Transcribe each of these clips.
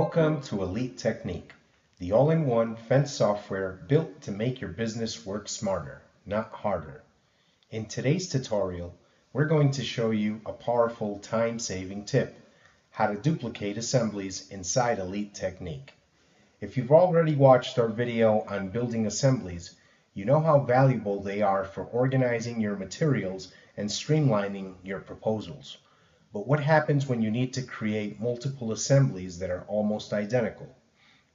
Welcome to Elite Technique, the all-in-one fence software built to make your business work smarter, not harder. In today's tutorial, we're going to show you a powerful time-saving tip, how to duplicate assemblies inside Elite Technique. If you've already watched our video on building assemblies, you know how valuable they are for organizing your materials and streamlining your proposals. But what happens when you need to create multiple assemblies that are almost identical?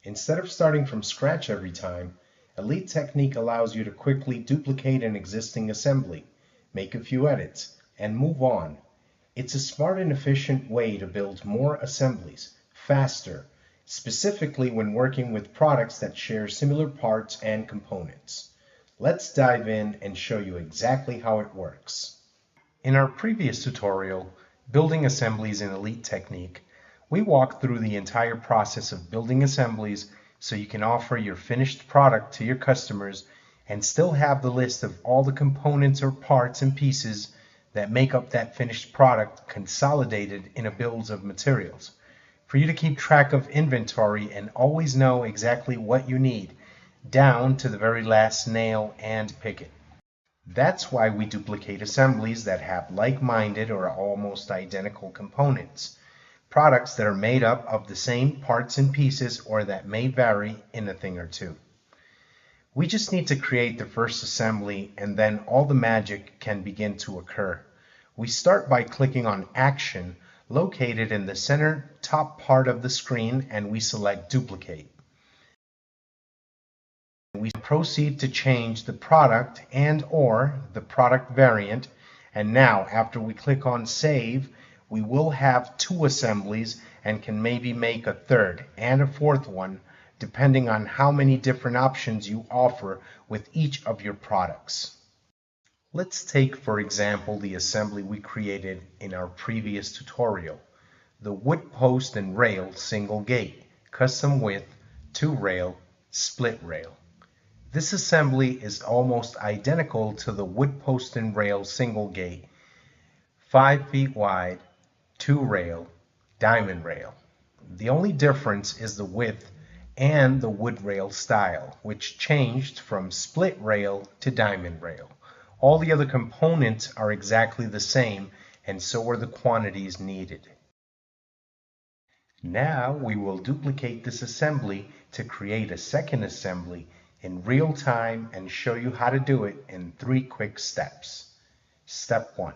Instead of starting from scratch every time, Elite Technique allows you to quickly duplicate an existing assembly, make a few edits, and move on. It's a smart and efficient way to build more assemblies, faster, specifically when working with products that share similar parts and components. Let's dive in and show you exactly how it works. In our previous tutorial, Building Assemblies in Elite Technique, we walked through the entire process of building assemblies so you can offer your finished product to your customers and still have the list of all the components or parts and pieces that make up that finished product consolidated in a bills of materials, for you to keep track of inventory and always know exactly what you need, down to the very last nail and picket. That's why we duplicate assemblies that have like-minded or almost identical components, products that are made up of the same parts and pieces or that may vary in a thing or two. We just need to create the first assembly and then all the magic can begin to occur. We start by clicking on Action located in the center top part of the screen and we select Duplicate. We proceed to change the product and or the product variant, and now after we click on Save, we will have two assemblies and can maybe make a third and a fourth one depending on how many different options you offer with each of your products. Let's take, for example, the assembly we created in our previous tutorial, the wood post and rail single gate, custom width, 2 rail, split rail. This assembly is almost identical to the wood post and rail single gate, 5 feet wide, 2 rail, diamond rail. The only difference is the width and the wood rail style, which changed from split rail to diamond rail. All the other components are exactly the same, and so are the quantities needed. Now we will duplicate this assembly to create a second assembly in real time and show you how to do it in 3 quick steps. Step 1.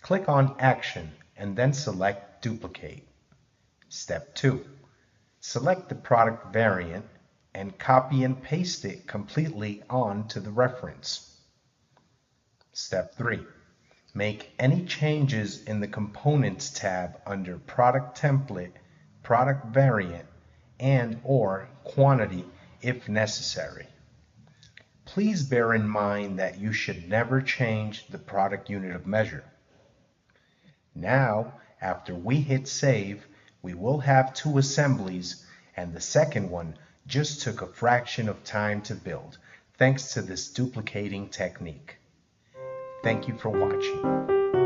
Click on Action and then select Duplicate. Step 2. Select the product variant and copy and paste it completely onto the reference. Step 3. Make any changes in the Components tab under Product Template, Product Variant, and or Quantity if necessary. Please bear in mind that you should never change the product unit of measure. Now, after we hit Save, we will have 2 assemblies, and the second one just took a fraction of time to build, thanks to this duplicating technique. Thank you for watching.